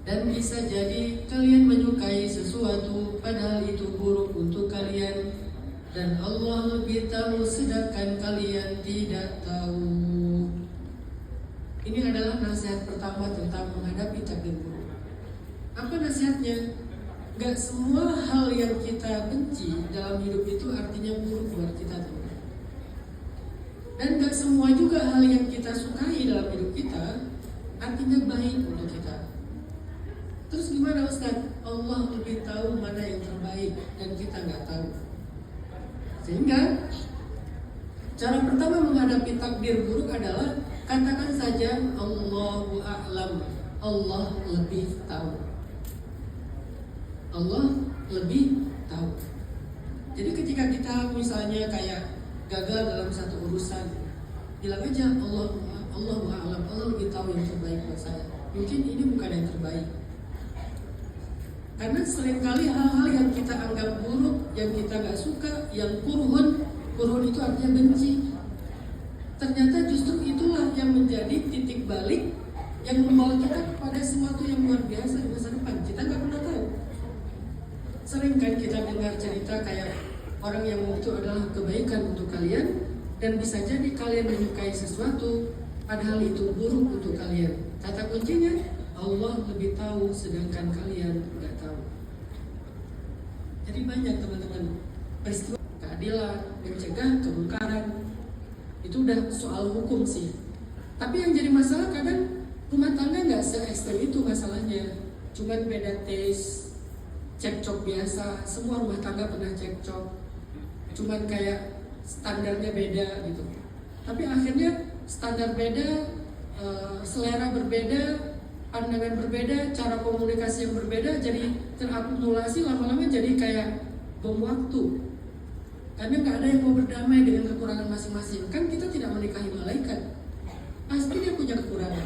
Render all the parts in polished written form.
Dan bisa jadi kalian menyukai sesuatu padahal itu buruk untuk kalian, dan Allah lebih tahu sedangkan kalian tidak tahu. Ini adalah nasihat pertama tentang menghadapi takdir buruk. Apa nasihatnya? Gak semua hal yang kita benci dalam hidup itu artinya buruk buat kita, teman. Dan gak semua juga hal yang kita sukai dalam hidup kita artinya baik untuk kita. Terus gimana Ustaz? Allah lebih tahu mana yang terbaik dan kita nggak tahu. Sehingga cara pertama menghadapi takdir buruk adalah katakan saja Allahu a'lam. Allah lebih tahu. Allah lebih tahu. Jadi ketika kita misalnya kayak gagal dalam satu urusan, bilang aja Allahu a'lam. Allah lebih tahu yang terbaik buat saya. Mungkin ini bukan yang terbaik. Karena seringkali hal-hal yang kita anggap buruk, yang kita gak suka, yang kurhun itu artinya benci. Ternyata justru itulah yang menjadi titik balik yang membawa kita kepada sesuatu yang luar biasa di masa depan. Kita gak pernah tahu. Sering kan kita dengar cerita kayak orang yang itu adalah kebaikan untuk kalian, dan bisa jadi kalian menyukai sesuatu padahal itu buruk untuk kalian. Kata kuncinya, Allah lebih tahu sedangkan kalian nggak tahu. Jadi banyak teman-teman peristiwa keadilan, mencegah kemungkaran. Itu udah soal hukum sih. Tapi yang jadi masalah kadang rumah tangga nggak se-ekstrem itu masalahnya. Cuman beda taste, cekcok biasa. Semua rumah tangga pernah cekcok. Cuman kayak standarnya beda gitu. Tapi akhirnya standar beda, selera berbeda, pandangan berbeda, cara komunikasi yang berbeda, jadi terakumulasi lama-lama jadi kayak bom waktu. Karena nggak ada yang mau berdamai dengan kekurangan masing-masing. Kan kita tidak menikahi malaikat, pasti dia punya kekurangan.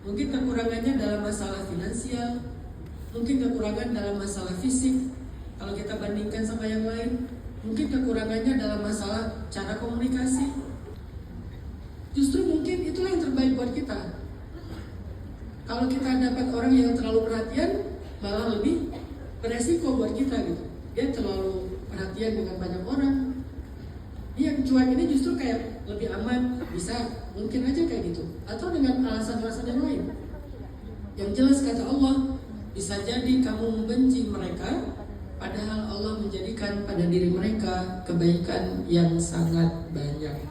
Mungkin kekurangannya dalam masalah finansial, mungkin kekurangan dalam masalah fisik. Kalau kita bandingkan sama yang lain, mungkin kekurangannya dalam masalah cara komunikasi. Justru mungkin itulah yang terbaik buat kita. Kalau kita dapat orang yang terlalu perhatian, malah lebih beresiko buat kita gitu. Dia terlalu perhatian dengan banyak orang. Yang cuek ini justru kayak lebih aman, bisa mungkin aja kayak gitu. Atau dengan alasan-alasan yang lain. Yang jelas kata Allah, bisa jadi kamu membenci mereka, padahal Allah menjadikan pada diri mereka kebaikan yang sangat banyak.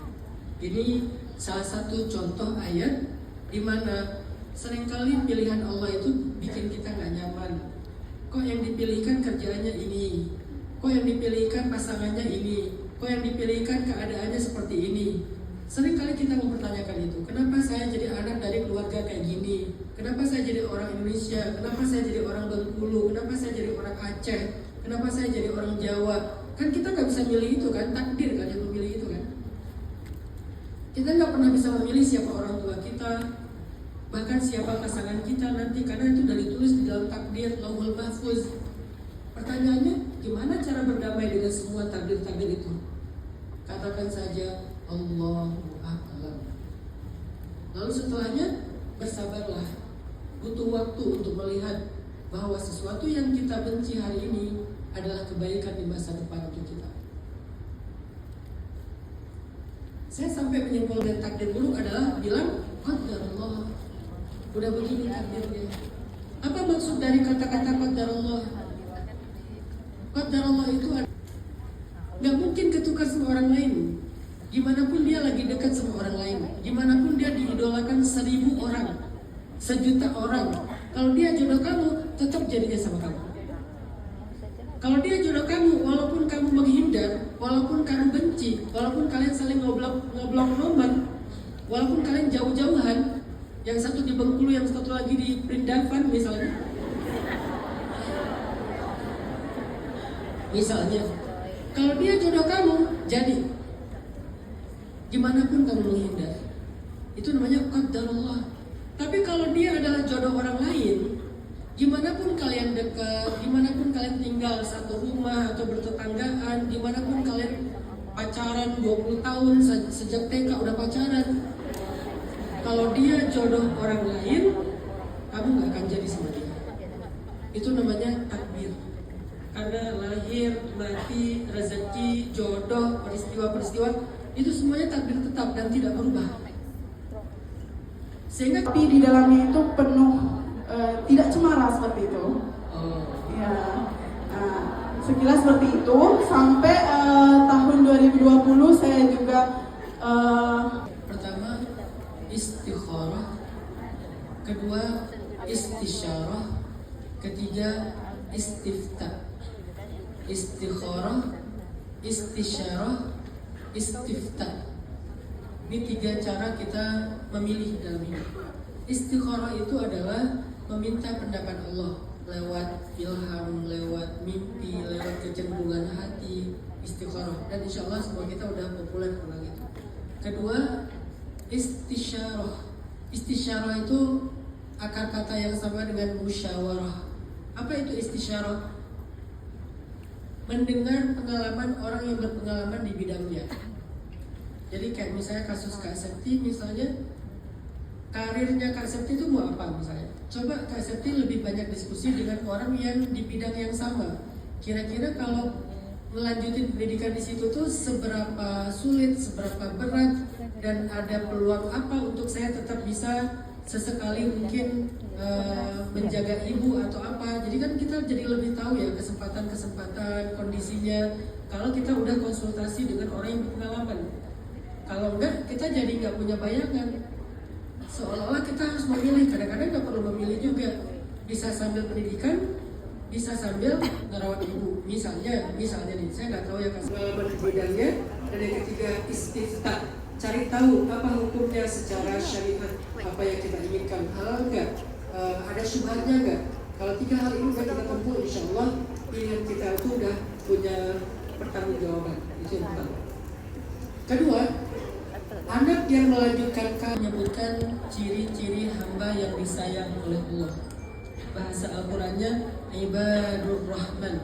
Ini salah satu contoh ayat di mana seringkali pilihan Allah itu bikin kita gak nyaman. Kok yang dipilihkan kerjaannya ini? Kok yang dipilihkan pasangannya ini? Kok yang dipilihkan keadaannya seperti ini? Seringkali kita mempertanyakan itu. Kenapa saya jadi anak dari keluarga kayak gini? Kenapa saya jadi orang Indonesia? Kenapa saya jadi orang Bengkulu? Kenapa saya jadi orang Aceh? Kenapa saya jadi orang Jawa? Kan kita gak bisa milih itu kan? Takdir kan yang memilih itu kan? Kita gak pernah bisa memilih siapa orang tua kita, bahkan siapa pasangan kita nanti, karena itu sudah ditulis di dalam takdir Lauhul Mahfuz. Pertanyaannya, gimana cara berdamai dengan semua takdir-takdir itu? Katakan saja Allahu a'lam. Lalu setelahnya bersabarlah. Butuh waktu untuk melihat bahwa sesuatu yang kita benci hari ini adalah kebaikan di masa depan untuk kita. Saya sampai menyimpulkan takdir buruk adalah bilang qadarullah. Udah begini takdirnya. Apa maksud dari kata-kata qadarullah? Qadarullah itu gak mungkin ketukar sama orang lain. Gimana pun dia lagi dekat sama orang lain, gimana pun dia diidolakan 1000 orang, 1.000.000 orang, kalau dia jodoh kamu, tetap jadinya sama kamu. Kalau dia jodoh kamu, walaupun kamu menghindar, walaupun kamu benci, walaupun kalian saling ngoblok nomor, walaupun kalian jauh-jauhan, yang satu di Bengkulu, yang satu lagi di Prindavan misalnya, kalau dia jodoh kamu, jadi gimana pun kamu menghindar, itu namanya qadarullah. Tapi kalau dia adalah jodoh orang lain, gimana pun kalian dekat, gimana pun kalian tinggal satu rumah atau bertetanggaan, gimana pun kalian pacaran 20 tahun, sejak TK udah pacaran, kalau dia jodoh orang lain, kamu gak akan jadi sama dia. Itu namanya takbir. Karena lahir, mati, rezeki, jodoh, peristiwa-peristiwa itu semuanya takdir tetap dan tidak berubah. Sehingga Tapi di dalamnya itu penuh tidak cemara seperti itu. Ya, sekilas seperti itu sampai tahun 2020 saya juga pertama istikharah, kedua istisyarah, ketiga istifta. Istikharah, istisyarah, istifta. Ini 3 cara kita memilih dalam hidup. Istikharah itu adalah meminta pendapat Allah lewat ilham, lewat mimpi, lewat kecenderungan hati. Istikharah, dan insya Allah semua kita udah populer tentang itu. Kedua, istisyarah. Istisyarah itu akar kata yang sama dengan musyawarah. Apa itu istisyarah? Mendengar pengalaman orang yang berpengalaman di bidangnya. Jadi kayak misalnya kasus Kak Septi, misalnya karirnya Kak Septi itu mau apa misalnya? Coba Kak Septi lebih banyak diskusi dengan orang yang di bidang yang sama. Kira-kira kalau melanjutin pendidikan di situ tuh seberapa sulit, seberapa berat, dan ada peluang apa untuk saya tetap bisa sesekali mungkin menjaga ibu atau apa. Jadi kan kita jadi lebih tahu ya kesempatan-kesempatan, kondisinya. Kalau kita udah konsultasi dengan orang yang berpengalaman. Kalau enggak, kita jadi nggak punya bayangan. Seolah-olah kita harus memilih. Kadang-kadang nggak perlu memilih juga. Bisa sambil pendidikan, bisa sambil ngerawat ibu. Misalnya nih, saya nggak tahu ya pengalaman di bidangnya. Dan yang ketiga, istifta. Cari tahu apa hukumnya secara syariat, apa yang kita inginkan, halal nggak, ada syubhatnya nggak. Kalau 3 hal ini kita tempuh, insya Allah pilihan kita itu udah punya pertanggungjawaban. Itu yang pertama. Kedua, anak yang melanjutkan menyebutkan ciri-ciri hamba yang disayang oleh Allah. Bahasa Al-Qurannya Ibadur Rahman.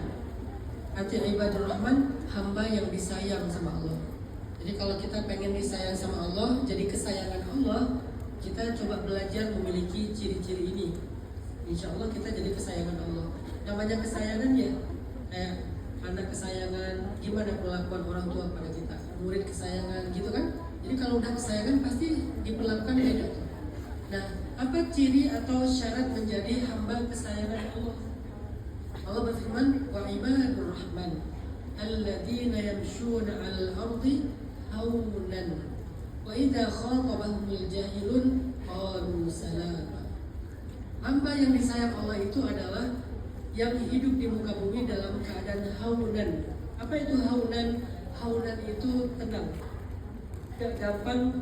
Arti Ibadur Rahman, hamba yang disayang sama Allah. Jadi kalau kita pengen disayang sama Allah, jadi kesayangan Allah, kita coba belajar memiliki ciri-ciri ini. Insya Allah kita jadi kesayangan Allah. Namanya kesayangan ya, kayak anak kesayangan, gimana perlakuan orang tua pada kita, murid kesayangan gitu kan. Jadi kalau udah kesayangan pasti diperlakukan kayak gitu. Nah, apa ciri atau syarat menjadi hamba kesayangan Allah? Allah berfirman, wa ibadur rahman alladzina yamshuna 'alal ardi haunan wa idza khatabahumul jahilun qalu salama. Hamba yang disayang Allah itu adalah yang hidup di muka bumi dalam keadaan haunan. Apa itu haunan? Haunan itu tenang, gak gampang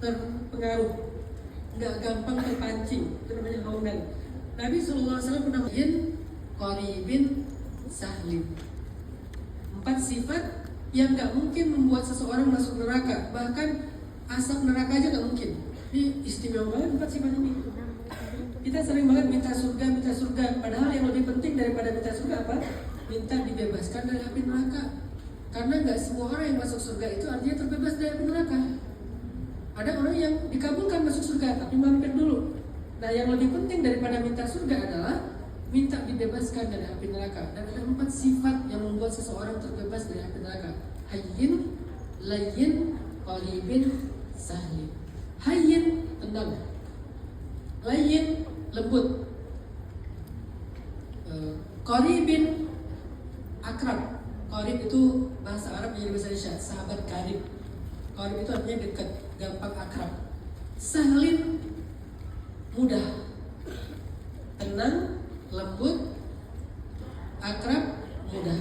terpengaruh, gak gampang terpancing. Itu namanya haunan. Nabi SAW pernah qaribin sahlim. 4 sifat yang gak mungkin membuat seseorang masuk neraka. Bahkan asap neraka aja gak mungkin. Ini istimewa banget 4 sifat ini. Kita sering banget minta surga. Padahal yang lebih penting daripada minta surga apa? Minta dibebaskan dari api neraka. Karena gak semua orang yang masuk surga itu artinya terbebas dari api neraka. Ada orang yang dikabulkan masuk surga tapi mampir dulu. Nah, yang lebih penting daripada minta surga adalah minta dibebaskan dari api neraka. Dan ada 4 sifat yang membuat seseorang terbebas dari api neraka. Hayyin, layyin, qaribin, sahlim. Hayyin, tenang. Layyin, lembut. Qaribin, akrab. Qarib itu bahasa Arab jadi bahasa Indonesia, sahabat karib. Qarib itu artinya dekat, gampang akrab. Sahlim, mudah. Tenang, lembut, akrab, mudah.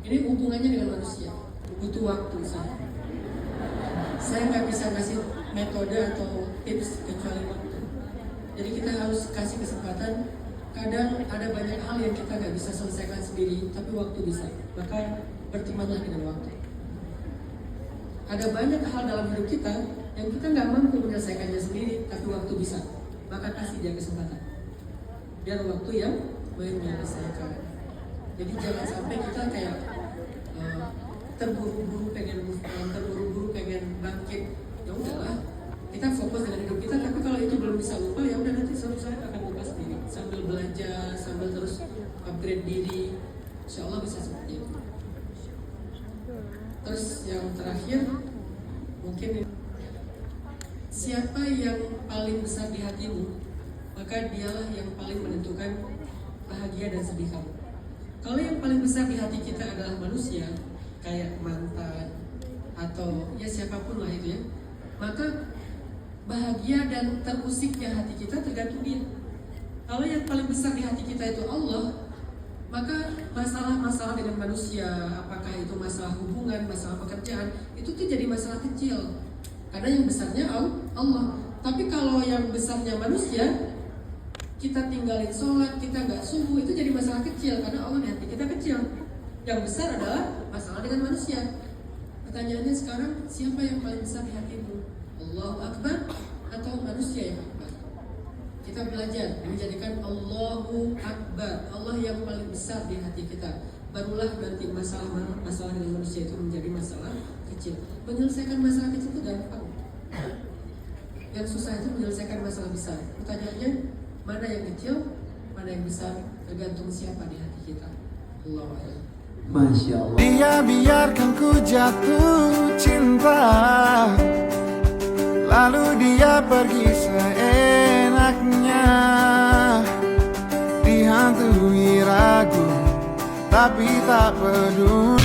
Ini hubungannya dengan manusia, butuh waktu saya. Saya nggak bisa kasih metode atau tips kecuali waktu. Jadi kita harus kasih kesempatan. Kadang ada banyak hal yang kita nggak bisa selesaikan sendiri, tapi waktu bisa. Maka bertemanlah dengan waktu. Ada banyak hal dalam hidup kita yang kita nggak mampu menyelesaikannya sendiri, tapi waktu bisa. Maka kasih dia kesempatan. Biar waktu yang menyelesaikan. Jadi jangan sampai kita kayak terburu-buru pengen move on, terburu-buru pengen bangkit. Ya udahlah, kita fokus dengan hidup kita. Tapi kalau itu belum bisa lupa, ya udah nanti suatu saat akan lupa sendiri sambil belajar. upgrade diri, insya Allah bisa seperti itu. Terus yang terakhir, mungkin siapa yang paling besar di hatimu, maka dialah yang paling menentukan bahagia dan sedih kamu. Kalau yang paling besar di hati kita adalah manusia, kayak mantan atau ya siapapun lah itu ya, maka bahagia dan terusiknya hati kita tergantung dia. Kalau yang paling besar di hati kita itu Allah, maka masalah-masalah dengan manusia, apakah itu masalah hubungan, masalah pekerjaan, itu tuh jadi masalah kecil. Karena yang besarnya Allah. Tapi kalau yang besarnya manusia, kita tinggalin sholat, kita nggak subuh, itu jadi masalah kecil karena Allah di hati kita kecil. Yang besar adalah masalah dengan manusia. Pertanyaannya sekarang, siapa yang paling besar di hatimu? Allahu Akbar atau manusia yang akbar? Kita belajar menjadikan Allahu Akbar, Allah yang paling besar di hati kita. Barulah nanti masalah dengan manusia itu menjadi masalah kecil. Menyelesaikan masalah kecil itu gampang. Yang susah itu menyelesaikan masalah besar. Pertanyaannya, mana yang kecil, mana yang besar, tergantung siapa di hati kita. Allahu Akbar. Masya Allah. Dia biarkan ku jatuh cinta, lalu dia pergi seenaknya, dihantui ragu tapi tak peduli.